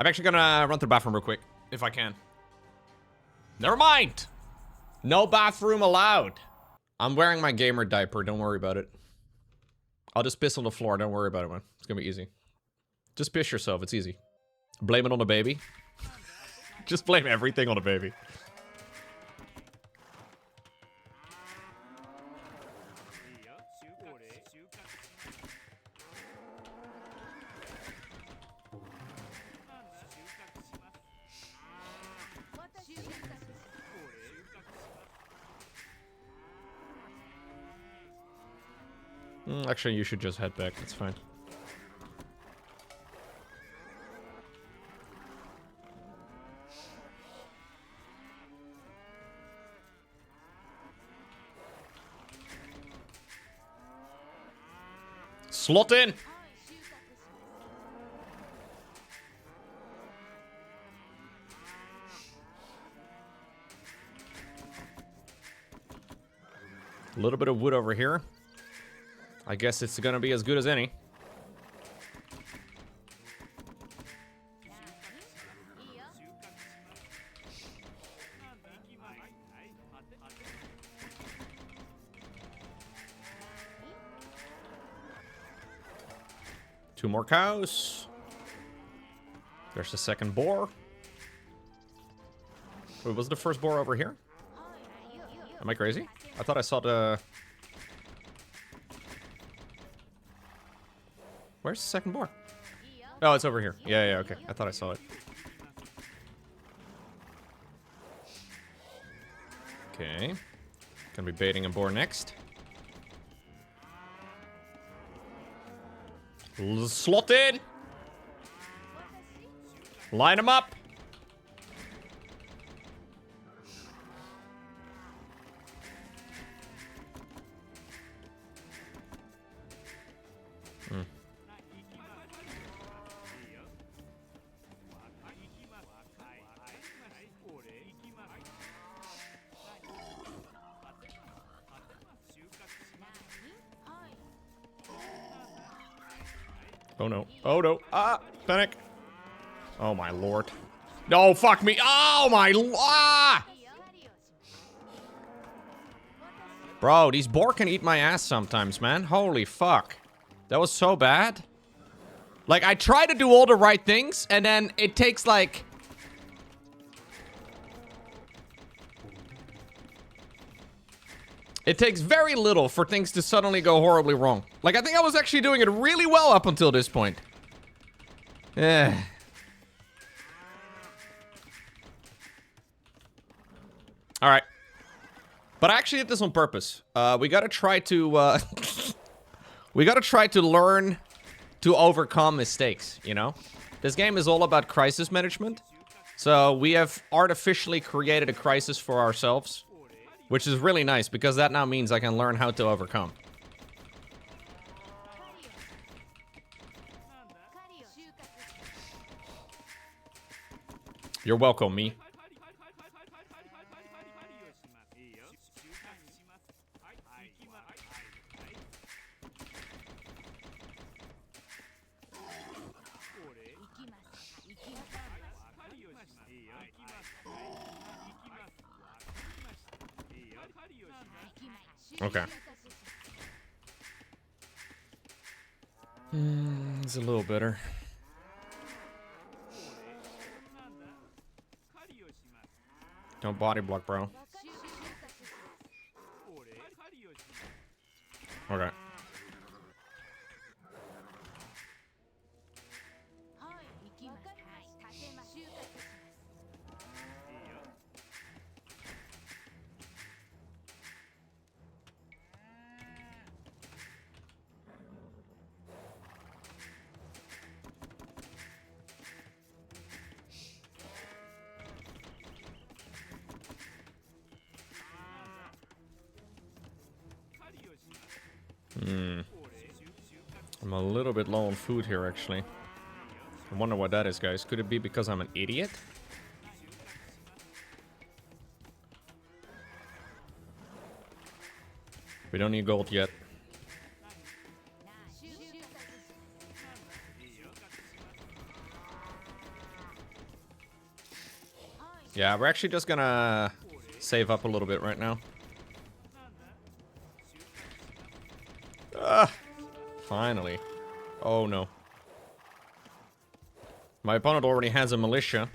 I'm actually gonna run to the bathroom real quick, if I can. Never mind! No bathroom allowed. I'm wearing my gamer diaper, don't worry about it. I'll just piss on the floor, don't worry about it, man. It's gonna be easy. Just piss yourself, it's easy. Blame it on the baby. Just blame everything on the baby. Actually, you should just head back. That's fine. Slot in! A little bit of wood over here. I guess it's gonna be as good as any. Two more cows. There's the second boar. Wait, was the first boar over here? Am I crazy? I thought I saw the... Where's the second boar? Oh, it's over here. Yeah, okay. I thought I saw it. Okay. Gonna be baiting a boar next. Slot in! Line them up! Oh no. Oh no. Ah! Panic. Oh my lord. No, fuck me. Oh my... Ah! Bro, these boar can eat my ass sometimes, man. Holy fuck. That was so bad. Like, I try to do all the right things, and then it takes, like... It takes very little for things to suddenly go horribly wrong. Like, I think I was actually doing it really well up until this point. Yeah. Alright. But I actually did this on purpose. We gotta try to, we gotta try to learn to overcome mistakes, you know? This game is all about crisis management. So, we have artificially created a crisis for ourselves. Which is really nice, because that now means I can learn how to overcome. You're welcome, me. Okay. It's a little better. Don't body block, bro. Okay. I'm a little bit low on food here, actually. I wonder what that is, guys. Could it be because I'm an idiot? We don't need gold yet. Yeah, we're actually just gonna save up a little bit right now. Finally. Oh no. My opponent already has a militia.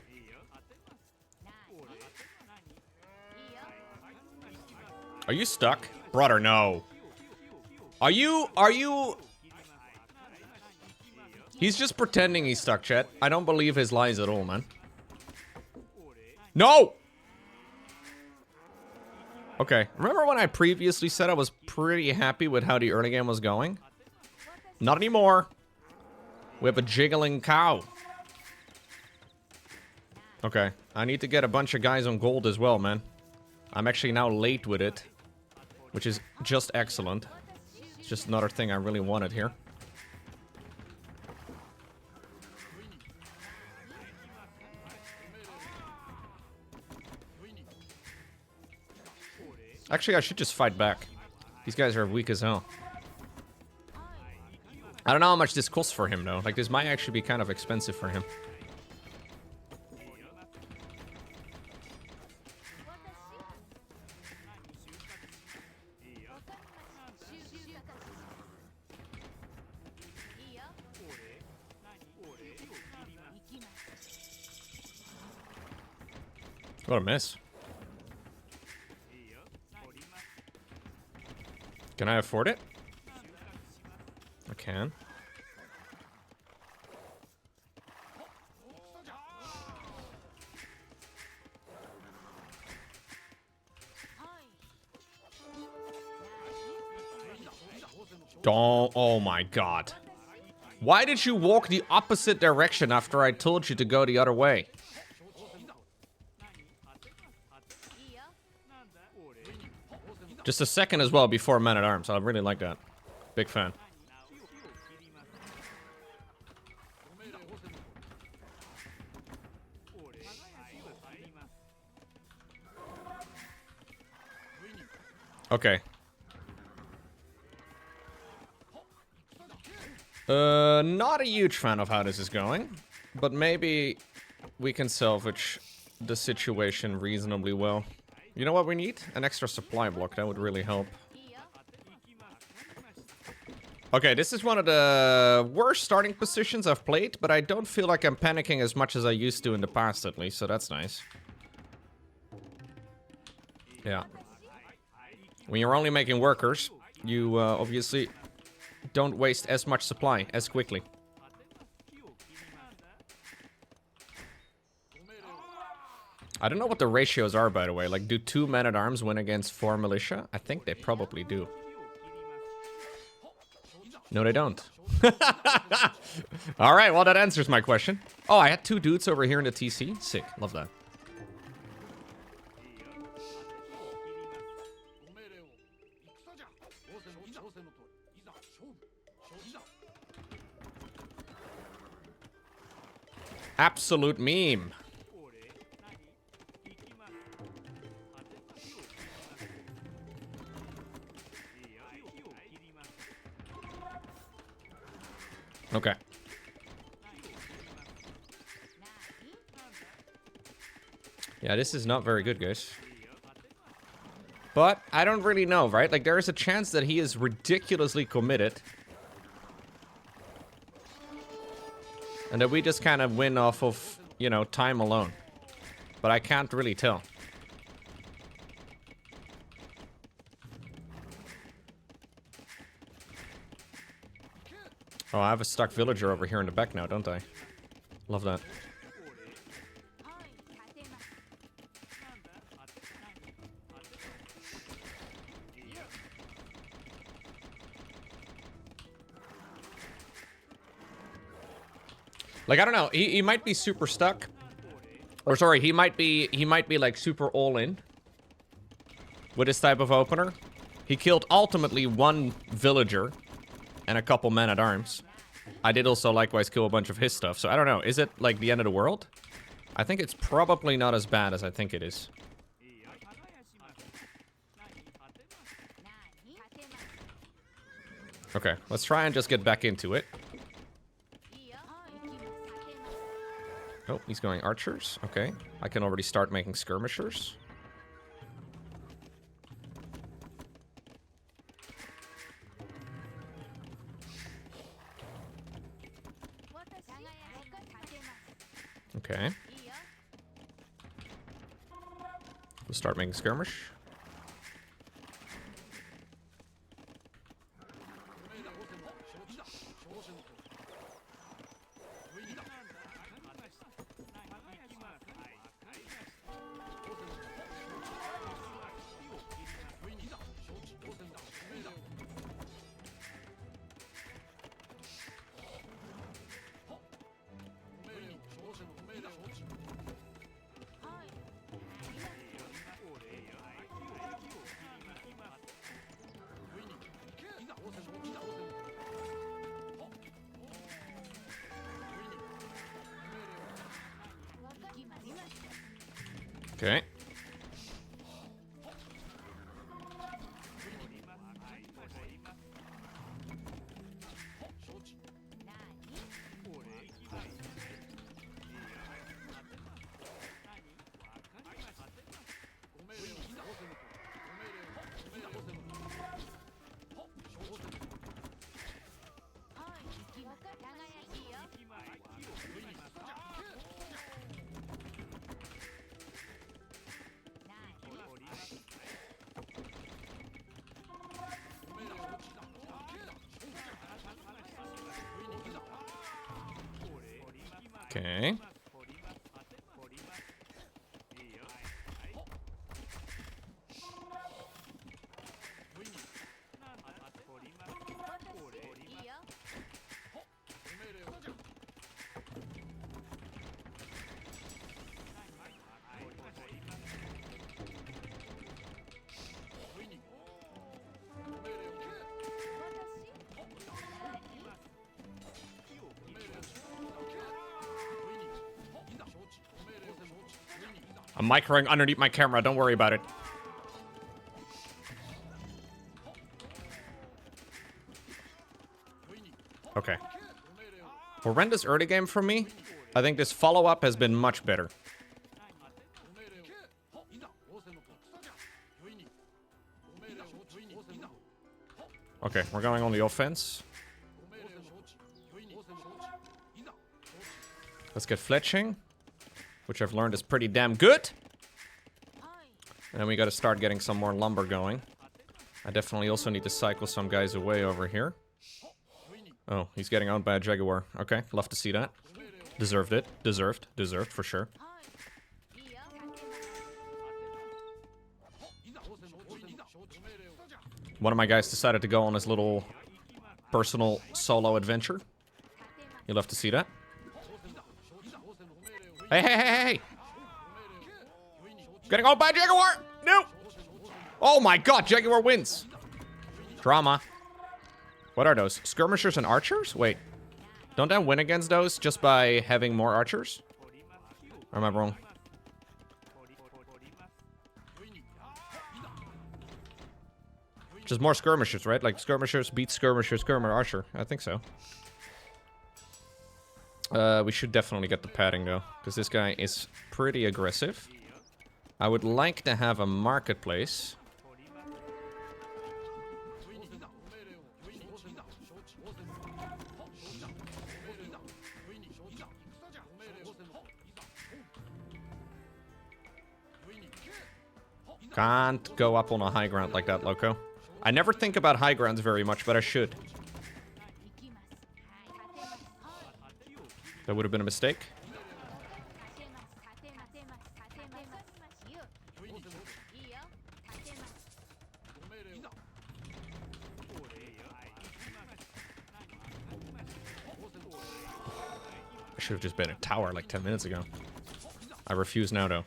Are you stuck? Brother, no. Are you... He's just pretending he's stuck, chat. I don't believe his lies at all, man. No! Okay, remember when I previously said I was pretty happy with how the early game was going? Not anymore. We have a jiggling cow. Okay, I need to get a bunch of guys on gold as well, man. I'm actually now late with it, which is just excellent. It's just another thing I really wanted here. Actually, I should just fight back. These guys are weak as hell. I don't know how much this costs for him, though. Like, this might actually be kind of expensive for him. What a miss. Can I afford it? I can. Don't. Oh my god. Why did you walk the opposite direction after I told you to go the other way? Just a second as well before Man-at-Arms. I really like that. Big fan. Okay. Not a huge fan of how this is going, but maybe we can salvage the situation reasonably well. You know what we need? An extra supply block. That would really help. Okay, this is one of the worst starting positions I've played, but I don't feel like I'm panicking as much as I used to in the past, at least, so that's nice. Yeah. When you're only making workers, you obviously don't waste as much supply as quickly. I don't know what the ratios are, by the way. Like, do 2 men-at-arms win against 4 militia? I think they probably do. No, they don't. Alright, well, that answers my question. Oh, I had 2 dudes over here in the TC. Sick. Love that. Absolute meme. Okay. Yeah, this is not very good, guys. But I don't really know, right? Like, there is a chance that he is ridiculously committed. And that we just kind of win off of, you know, time alone. But I can't really tell. Oh, I have a stuck villager over here in the back now, don't I? Love that. Like, I don't know, he might be super stuck. Or sorry, he might be like super all in with this type of opener. He killed ultimately 1 villager and a couple men-at-arms. I did also likewise kill a bunch of his stuff, so I don't know. Is it like the end of the world? I think it's probably not as bad as I think it is. Okay, let's try and just get back into it. Oh, he's going archers. Okay. I can already start making skirmishers. Okay. We'll start making skirmish. Okay. Okay. I'm microing underneath my camera. Don't worry about it. Okay. Horrendous early game from me. I think this follow-up has been much better. Okay, we're going on the offense. Let's get fletching, which I've learned is pretty damn good. And then we got to start getting some more lumber going. I definitely also need to cycle some guys away over here. Oh, he's getting owned by a jaguar. Okay, love to see that. Deserved it. Deserved for sure. One of my guys decided to go on his little personal solo adventure. You love to see that. Hey, hey, hey, hey! Getting owned by a jaguar! No! Oh my god, jaguar wins! Drama. What are those? Skirmishers and archers? Wait. Don't I win against those just by having more archers? Or am I wrong? Just more skirmishers, right? Like skirmishers beat skirmishers, skirmisher, archer. I think so. We should definitely get the padding though, because this guy is pretty aggressive. I would like to have a marketplace. Can't go up on a high ground like that, Lowko. I never think about high grounds very much, but I should. That would have been a mistake. I should have just been a tower like 10 minutes ago. I refuse now, though.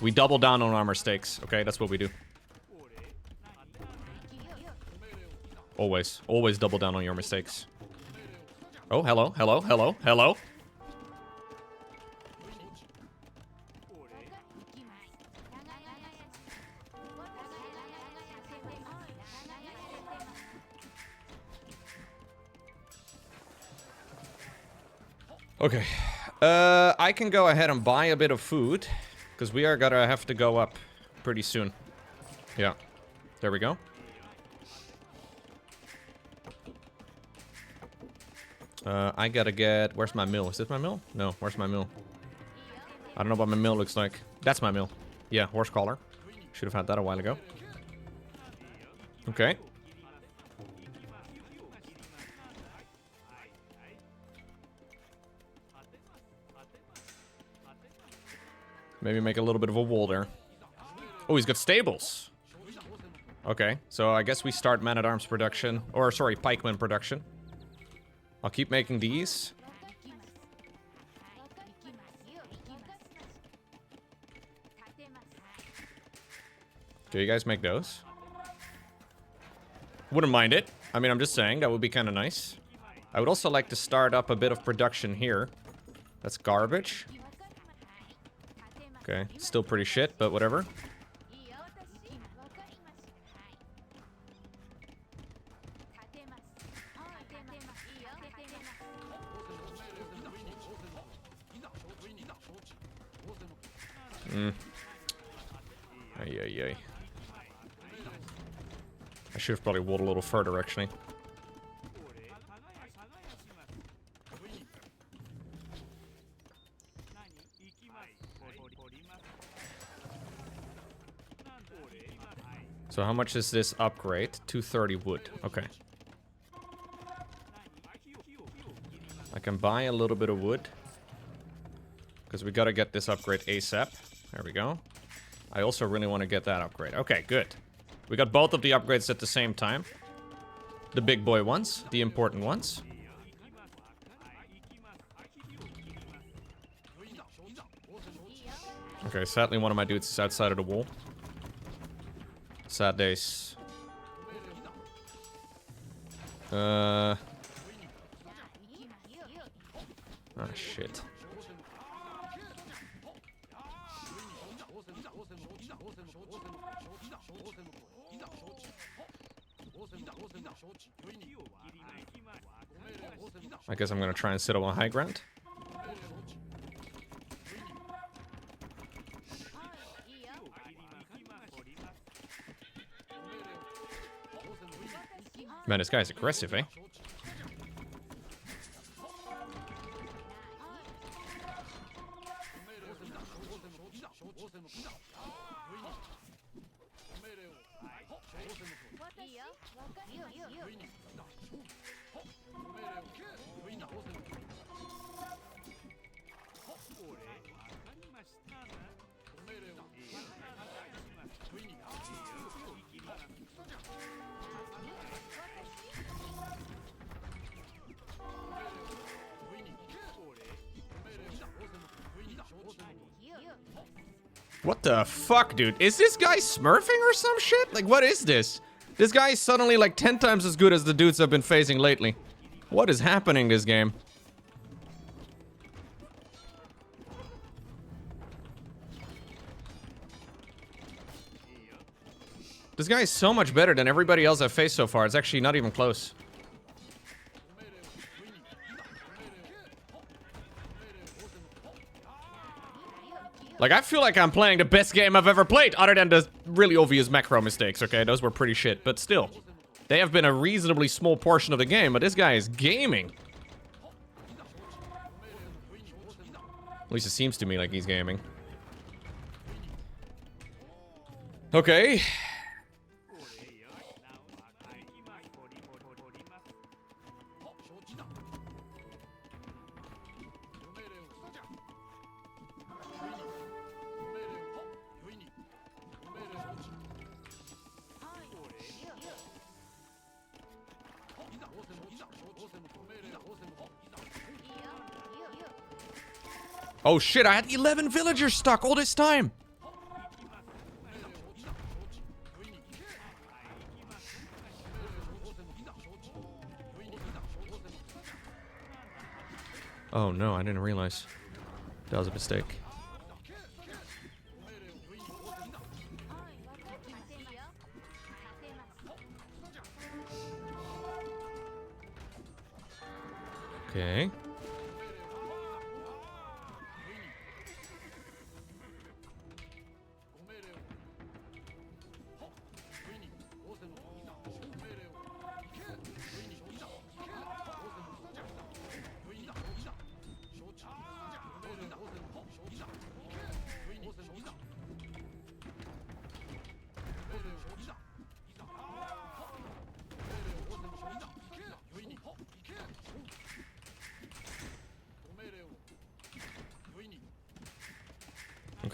We double down on our mistakes, okay? That's what we do. Always. Always double down on your mistakes. Oh, hello, hello, hello, hello. Okay. I can go ahead and buy a bit of food. Because we are gonna have to go up pretty soon. Yeah. There we go. I gotta get... Where's my mill? Is this my mill? No, where's my mill? I don't know what my mill looks like. That's my mill. Yeah, horse collar. Should have had that a while ago. Okay. Maybe make a little bit of a wall there. Oh, he's got stables. Okay, so I guess we start man-at-arms production. Or, sorry, pikeman production. I'll keep making these. Do you guys make those? Wouldn't mind it. I mean, I'm just saying, that would be kind of nice. I would also like to start up a bit of production here. That's garbage. Okay, still pretty shit, but whatever. Ay, ay, ay. I should have probably walled a little further, actually. So how much is this upgrade? 230 wood. Okay. I can buy a little bit of wood. Because we gotta get this upgrade ASAP. There we go. I also really want to get that upgrade. Okay, good. We got both of the upgrades at the same time. The big boy ones. The important ones. Okay, sadly one of my dudes is outside of the wall. Sad days. Oh, shit. I guess I'm gonna try and sit on high ground. Man, this guy's aggressive, eh? What the fuck, dude? Is this guy smurfing or some shit? Like, what is this? This guy is suddenly like 10 times as good as the dudes I've been facing lately. What is happening this game? This guy is so much better than everybody else I've faced so far. It's actually not even close. Like, I feel like I'm playing the best game I've ever played, other than the really obvious macro mistakes, okay? Those were pretty shit, but still. They have been a reasonably small portion of the game, but this guy is gaming. At least it seems to me like he's gaming. Okay. Oh shit, I had 11 villagers stuck all this time! Oh no, I didn't realize. That was a mistake. Okay.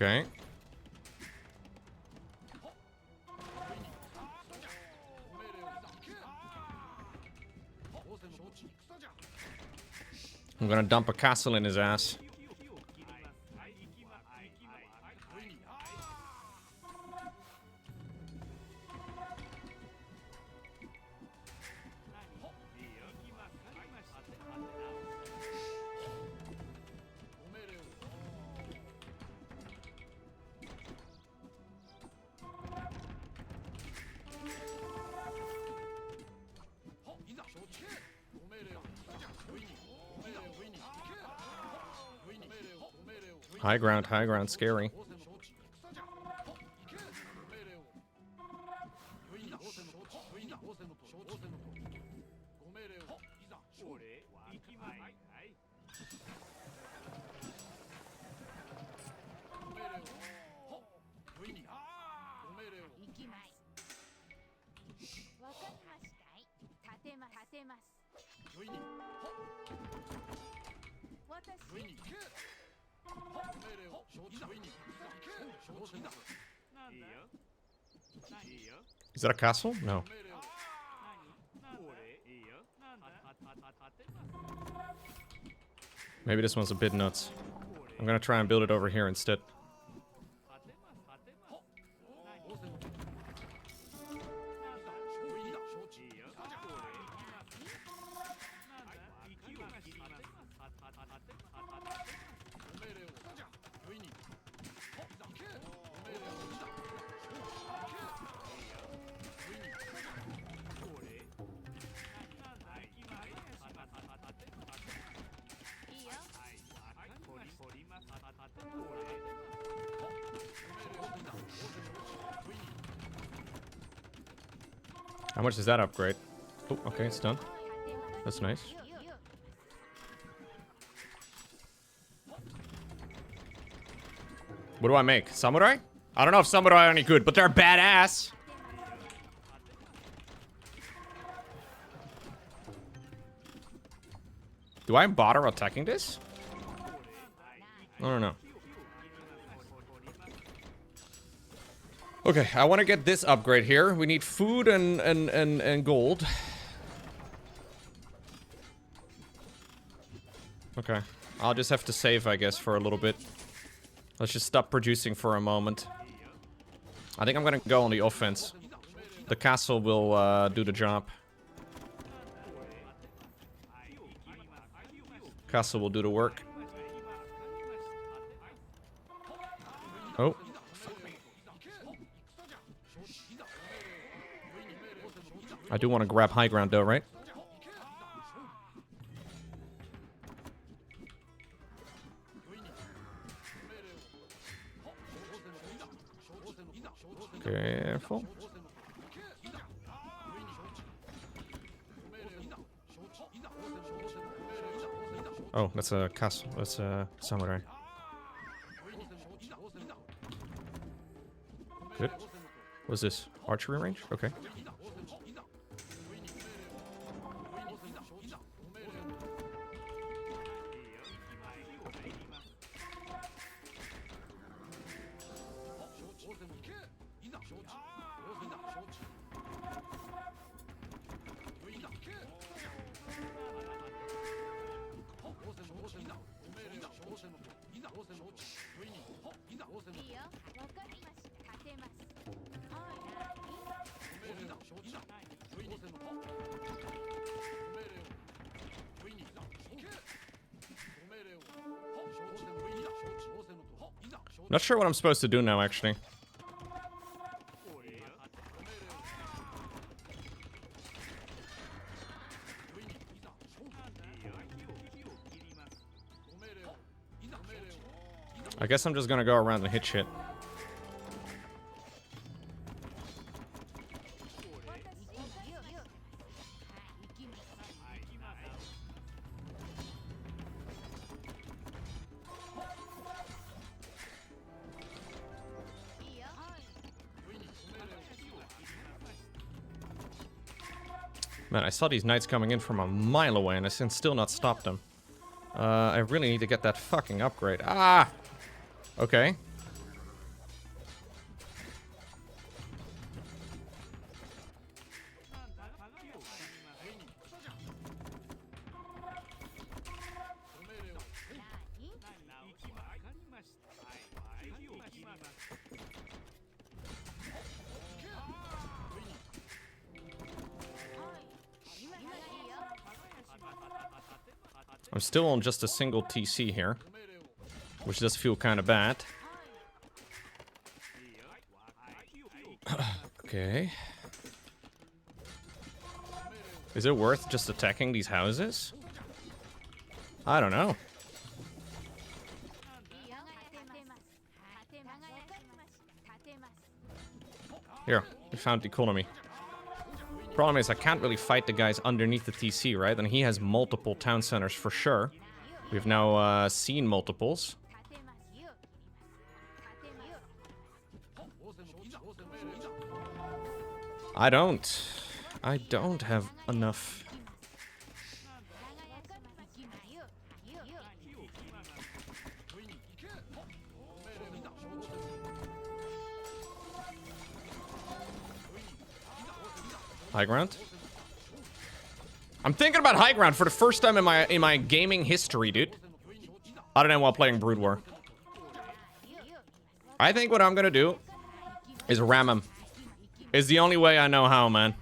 Okay. I'm gonna dump a castle in his ass. High ground, scary. Is that a castle? No. Maybe this one's a bit nuts. I'm gonna try and build it over here instead. How much does that upgrade? Oh, okay, it's done. That's nice. What do I make? Samurai? I don't know if samurai are any good, but they're badass. Do I bother attacking this? I don't know. Okay, I want to get this upgrade here. We need food and gold. Okay, I'll just have to save, I guess, for a little bit. Let's just stop producing for a moment. I think I'm gonna go on the offense. The castle will do the job. Castle will do the work. Oh. I do want to grab high ground though, right? Careful. Oh, that's a castle. That's a samurai. Good. What's this? Archery range? Okay. Not sure what I'm supposed to do now, actually. I guess I'm just gonna go around and hit shit. Man, I saw these knights coming in from a mile away and I can still not stop them. I really need to get that fucking upgrade. Ah! Okay. I'm still on just a single TC here, which does feel kind of bad. Okay. Is it worth just attacking these houses? I don't know. Here, we found economy. Problem is, I can't really fight the guys underneath the TC, right? And he has multiple town centers for sure. We've now seen multiples. I don't have enough. High ground? I'm thinking about high ground for the first time in my gaming history, dude. Other than while playing Brood War. I think what I'm gonna do is ram him. It's the only way I know how, man.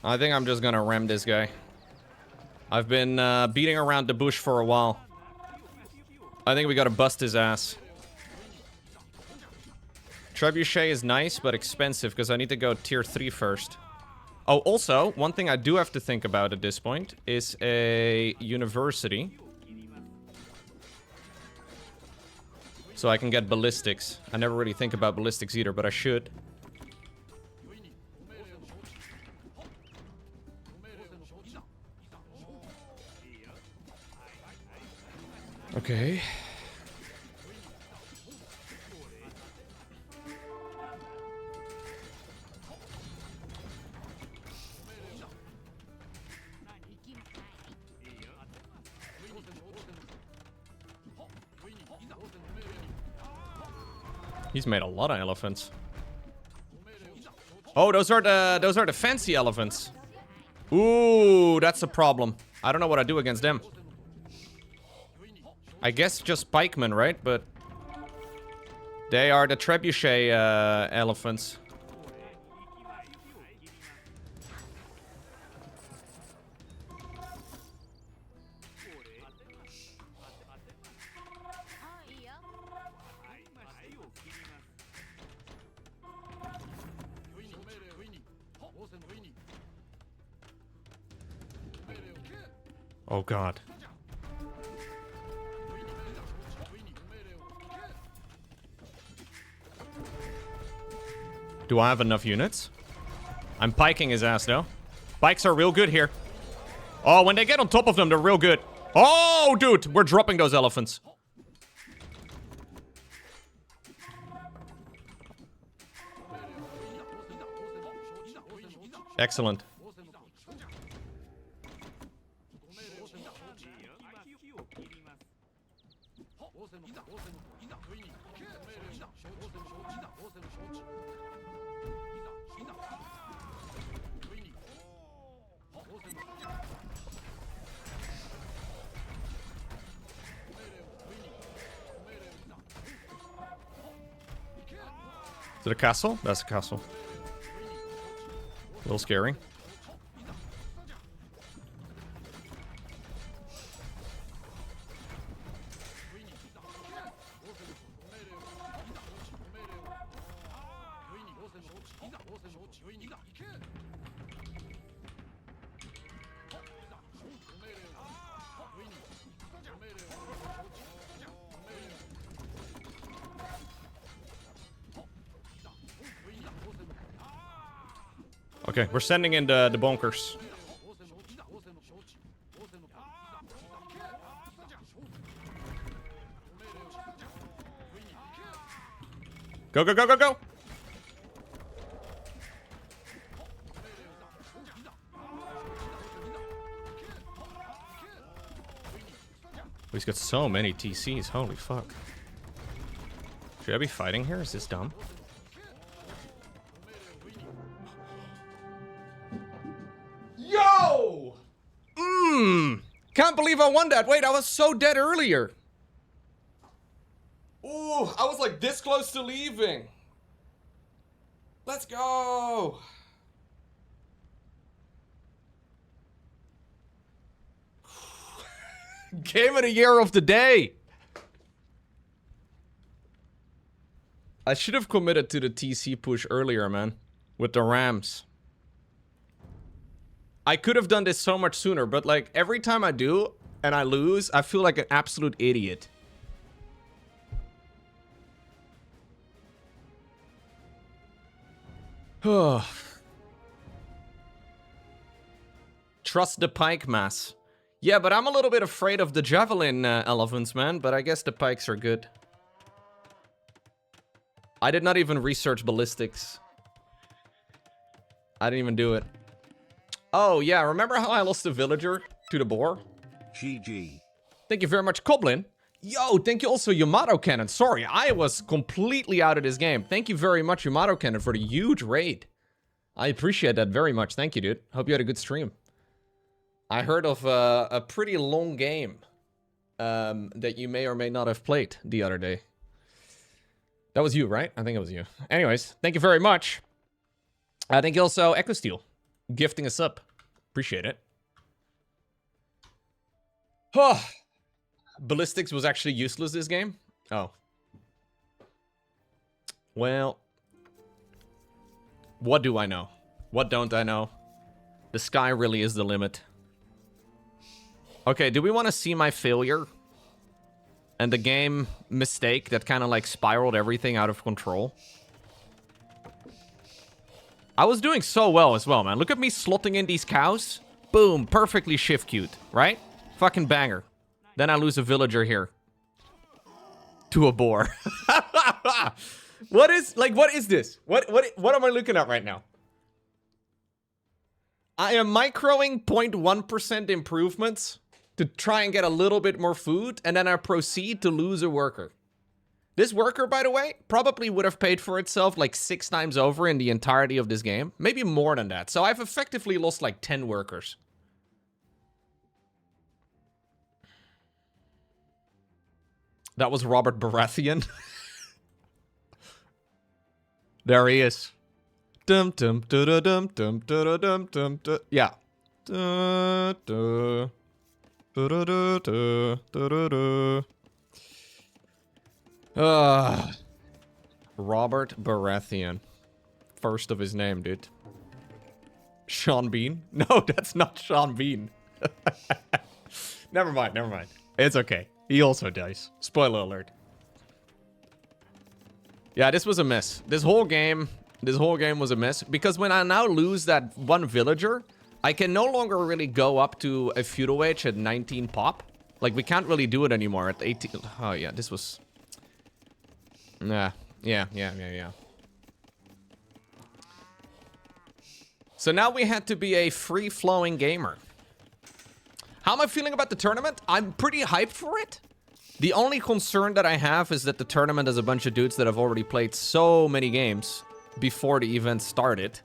I think I'm just gonna ram this guy. I've been beating around the bush for a while. I think we gotta bust his ass. Trebuchet is nice, but expensive, because I need to go tier 3 first. Oh, also, one thing I do have to think about at this point is a university. So I can get ballistics. I never really think about ballistics either, but I should. Okay. He's made a lot of elephants. Oh, those are the fancy elephants. Ooh, that's a problem. I don't know what I do against them. I guess just pikemen, right? But they are the trebuchet elephants. Oh god. Do I have enough units? I'm piking his ass though. Pikes are real good here. Oh, when they get on top of them, they're real good. Oh, dude, we're dropping those elephants. Excellent. Is it a castle? That's a castle. A little scary. Okay, we're sending in the bunkers. Go, go, go, go, go! He's got so many TCs, holy fuck. Should I be fighting here? Is this dumb? Yo! Can't believe I won that. Wait, I was so dead earlier. Ooh, I was like this close to leaving. Let's go. Game of the year of the day. I should have committed to the TC push earlier, man. With the Rams. I could have done this so much sooner, but like every time I do and I lose, I feel like an absolute idiot. Trust the pike mass. Yeah, but I'm a little bit afraid of the javelin elephants, man. But I guess the pikes are good. I did not even research ballistics. I didn't even do it. Oh, yeah. Remember how I lost the villager to the boar? GG. Thank you very much, Koblin. Yo, thank you also, Yamato Cannon. Sorry, I was completely out of this game. Thank you very much, Yamato Cannon, for the huge raid. I appreciate that very much. Thank you, dude. Hope you had a good stream. I heard of a pretty long game that you may or may not have played the other day. That was you, right? I think it was you. Anyways, thank you very much. Thank you also, Echo Steel, gifting us up. Appreciate it. Ballistics was actually useless this game? Oh. Well. What do I know? What don't I know? The sky really is the limit. Okay, do we want to see my failure? And the game mistake that kind of like spiraled everything out of control? I was doing so well as well, man. Look at me slotting in these cows. Boom, perfectly shift queued, right? Fucking banger. Then I lose a villager here. To a boar. What is this? What am I looking at right now? I am microing 0.1% improvements to try and get a little bit more food, and then I proceed to lose a worker. This worker, by the way, probably would have paid for itself like 6 times over in the entirety of this game. Maybe more than that. So I've effectively lost like 10 workers. That was Robert Baratheon. There he is. Dum dum dum dum dum dum dum dum dum. Yeah. Robert Baratheon. First of his name, dude. Sean Bean? No, that's not Sean Bean. Never mind, never mind. It's okay. He also dies. Spoiler alert. Yeah, this was a miss. This whole game was a miss. Because when I now lose that one villager, I can no longer really go up to a feudal wage at 19 pop. Like, we can't really do it anymore at 18. Oh, yeah, this was... Nah. Yeah. So now we had to be a free-flowing gamer. How am I feeling about the tournament? I'm pretty hyped for it. The only concern that I have is that the tournament has a bunch of dudes that have already played so many games before the event started.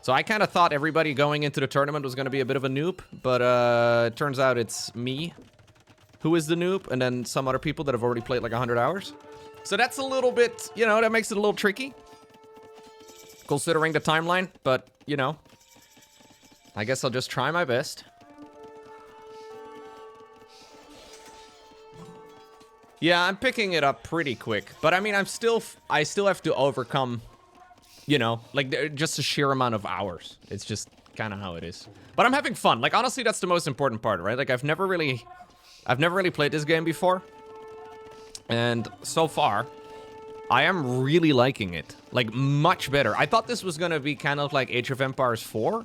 So I kind of thought everybody going into the tournament was going to be a bit of a noob, but it turns out it's me who is the noob, and then some other people that have already played like 100 hours. So that's a little bit, you know, that makes it a little tricky, considering the timeline, but, you know, I guess I'll just try my best. Yeah, I'm picking it up pretty quick, but I mean, I still have to overcome, you know, like just a sheer amount of hours. It's just kind of how it is. But I'm having fun. Like, honestly, that's the most important part, right? Like, I've never really played this game before. And so far, I am really liking it. Like, much better. I thought this was going to be kind of like Age of Empires 4,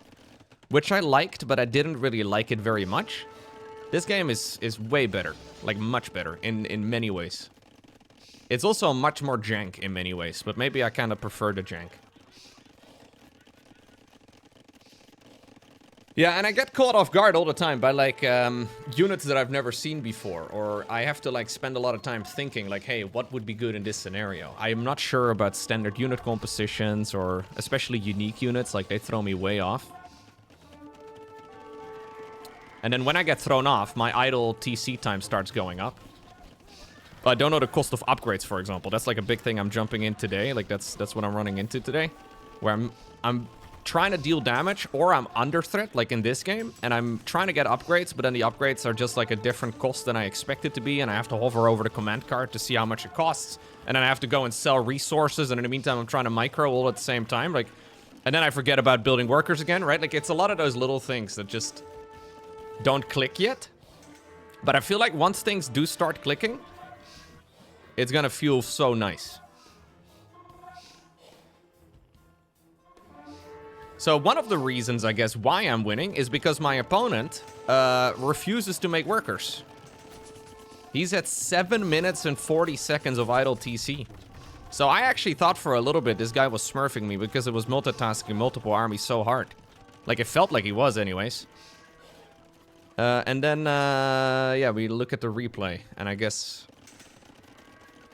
which I liked, but I didn't really like it very much. This game is way better. Like, much better in many ways. It's also much more jank in many ways, but maybe I kind of prefer the jank. Yeah, and I get caught off guard all the time by, like, units that I've never seen before. Or I have to, like, spend a lot of time thinking, like, hey, what would be good in this scenario? I am not sure about standard unit compositions or especially unique units. Like, they throw me way off. And then when I get thrown off, my idle TC time starts going up. I don't know the cost of upgrades, for example. That's like a big thing I'm jumping in today. Like, that's what I'm running into today. Where I'm trying to deal damage, or I'm under threat, like in this game, and I'm trying to get upgrades, but then the upgrades are just like a different cost than I expect it to be, and I have to hover over the command card to see how much it costs, and then I have to go and sell resources, and in the meantime, I'm trying to micro all at the same time, like, and then I forget about building workers again, right? Like, it's a lot of those little things that just don't click yet, but I feel like once things do start clicking, it's gonna feel so nice. So one of the reasons, I guess, why I'm winning is because my opponent refuses to make workers. He's at 7 minutes and 40 seconds of idle TC. So I actually thought for a little bit this guy was smurfing me because it was multitasking multiple armies so hard. Like, it felt like he was anyways. And then, yeah, we look at the replay, and I guess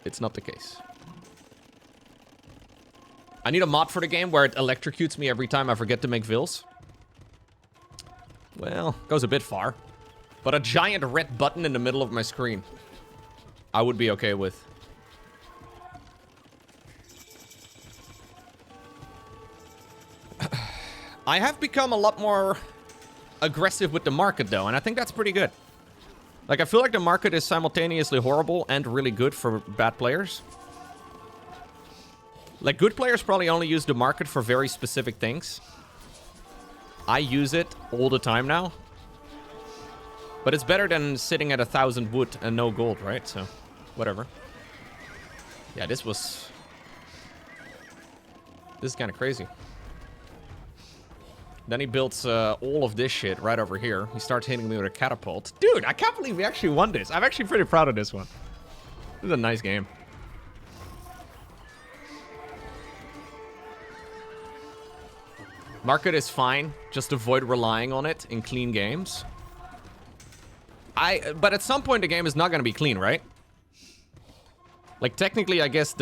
it's not the case. I need a mod for the game where it electrocutes me every time I forget to make vills. Well, goes a bit far. But a giant red button in the middle of my screen, I would be okay with. I have become a lot more aggressive with the market, though, and I think that's pretty good. Like, I feel like the market is simultaneously horrible and really good for bad players. Like, good players probably only use the market for very specific things. I use it all the time now. But it's better than sitting at 1,000 wood and no gold, right? So, whatever. Yeah, this is kind of crazy. Then he builds all of this shit right over here. He starts hitting me with a catapult. Dude, I can't believe we actually won this. I'm actually pretty proud of this one. This is a nice game. Market is fine. Just avoid relying on it in clean games. But at some point the game is not going to be clean, right? Like, technically, I guess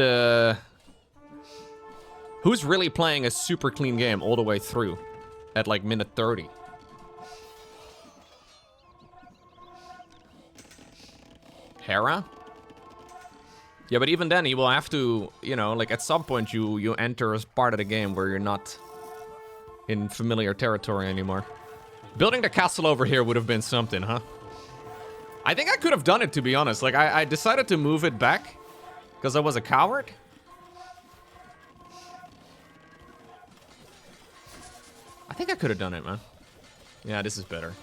who's really playing a super clean game all the way through at like minute 30? Hera? Yeah, but even then he will have to, you know, like at some point you enter as part of the game where you're not in familiar territory anymore. Building the castle over here would have been something, huh? I think I could have done it, to be honest. Like, I decided to move it back because I was a coward. I think I could have done it, man. Yeah, this is better.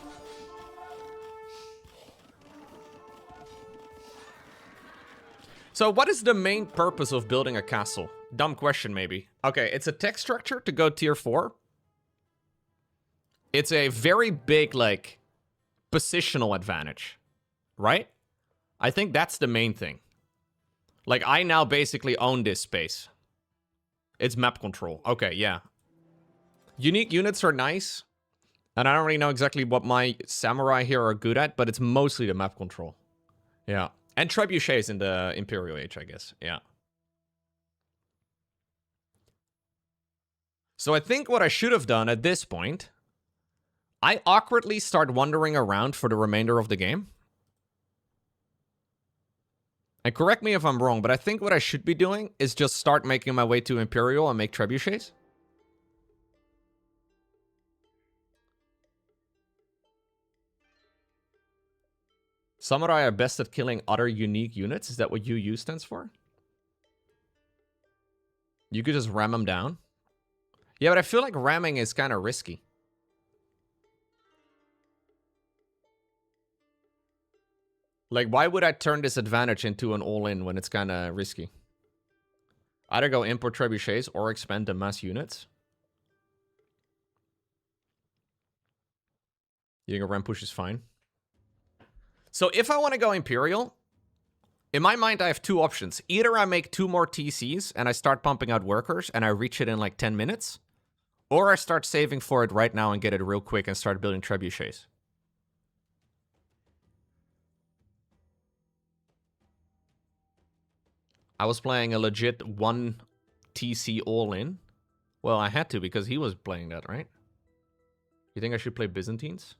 So what is the main purpose of building a castle? Dumb question, maybe. Okay, it's a tech structure to go tier 4. It's a very big, like, positional advantage, right? I think that's the main thing. Like, I now basically own this space. It's map control. Okay, yeah. Unique units are nice. And I don't really know exactly what my samurai here are good at, but it's mostly the map control. Yeah. And trebuchets in the Imperial Age, I guess. Yeah. So I think what I should have done at this point, I awkwardly start wandering around for the remainder of the game. And correct me if I'm wrong, but I think what I should be doing is just start making my way to Imperial and make trebuchets. Samurai are best at killing other unique units. Is that what UU stands for? You could just ram them down. Yeah, but I feel like ramming is kind of risky. Like, why would I turn this advantage into an all-in when it's kind of risky? Either go import trebuchets or expand the mass units. You think a ram push is fine? So if I want to go Imperial, in my mind I have two options. Either I make 2 more TCs and I start pumping out workers and I reach it in like 10 minutes. Or I start saving for it right now and get it real quick and start building trebuchets. I was playing a legit 1 TC all-in. Well, I had to because he was playing that, right? You think I should play Byzantines?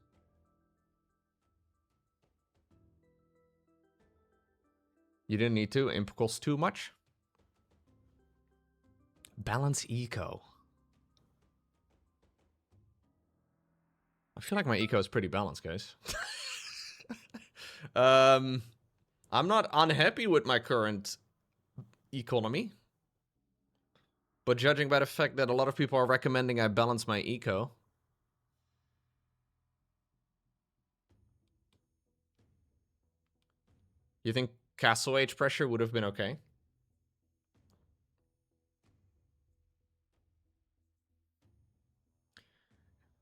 You didn't need to. Imp costs too much. Balance eco. I feel like my eco is pretty balanced, guys. I'm not unhappy with my current economy. But judging by the fact that a lot of people are recommending I balance my eco. You think Castle Age pressure would have been okay?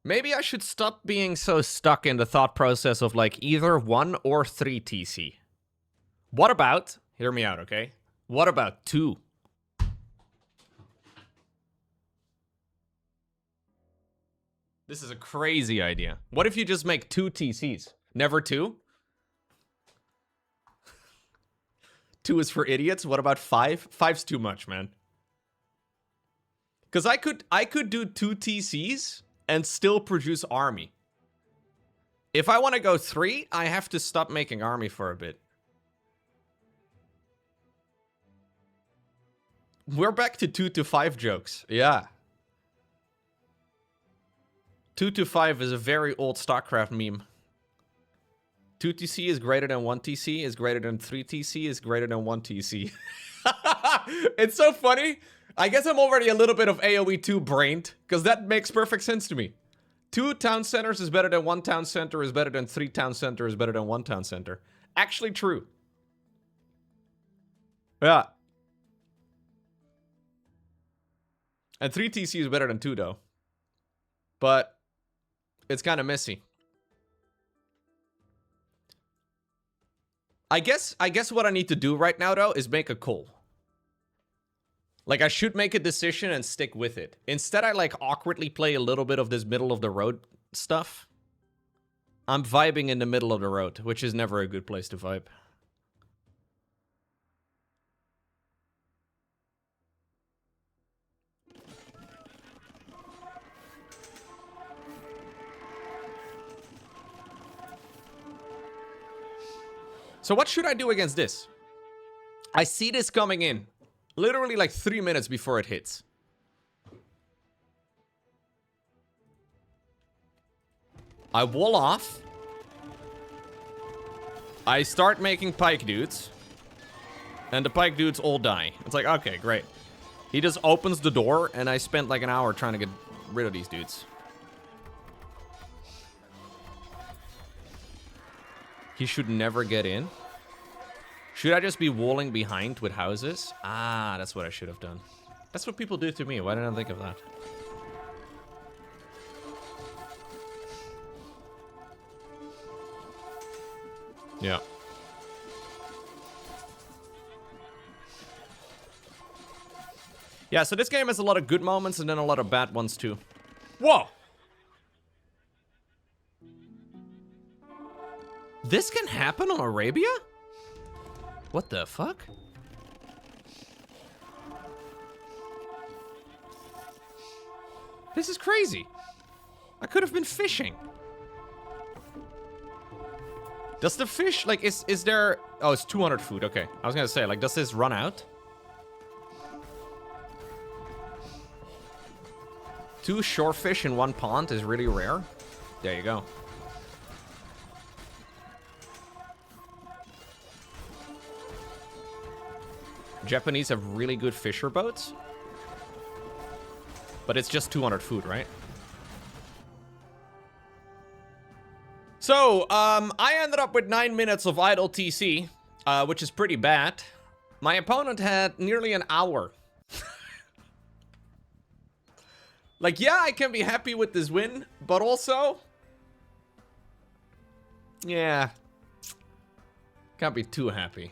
Maybe I should stop being so stuck in the thought process of like either 1 or 3 TC. What about, hear me out, okay? What about 2? This is a crazy idea. What if you just make 2 TCs? Never 2? 2 is for idiots. What about 5? 5's too much, man. Because I could do 2 TCs and still produce army. If I want to go 3, I have to stop making army for a bit. We're back to 2 to 5 jokes. Yeah. 2 to 5 is a very old StarCraft meme. 2 TC is greater than 1 TC, is greater than 3 TC, is greater than 1 TC. It's so funny. I guess I'm already a little bit of AoE 2 brained, because that makes perfect sense to me. 2 town centers is better than 1 town center, is better than 3 town center, is better than 1 town center. Actually true. Yeah. And 3 TC is better than 2 though. But it's kind of messy. I guess what I need to do right now though is make a call. Like I should make a decision and stick with it. Instead I like awkwardly play a little bit of this middle of the road stuff. I'm vibing in the middle of the road, which is never a good place to vibe. So what should I do against this? I see this coming in. Literally like 3 minutes before it hits. I wall off. I start making pike dudes. And the pike dudes all die. It's like, okay, great. He just opens the door and I spent like an hour trying to get rid of these dudes. He should never get in. Should I just be walling behind with houses? Ah, that's what I should have done. That's what people do to me. Why didn't I think of that? Yeah. Yeah, so this game has a lot of good moments and then a lot of bad ones too. Whoa! This can happen on Arabia? What the fuck? This is crazy. I could have been fishing. Does the fish, like, is there... Oh, it's 200 food, okay. I was gonna say, like, does this run out? 2 shorefish in 1 pond is really rare. There you go. Japanese have really good fisher boats. But it's just 200 food, right? So, I ended up with 9 minutes of idle TC, which is pretty bad. My opponent had nearly an hour. Like, yeah, I can be happy with this win, but also... Yeah. Can't be too happy.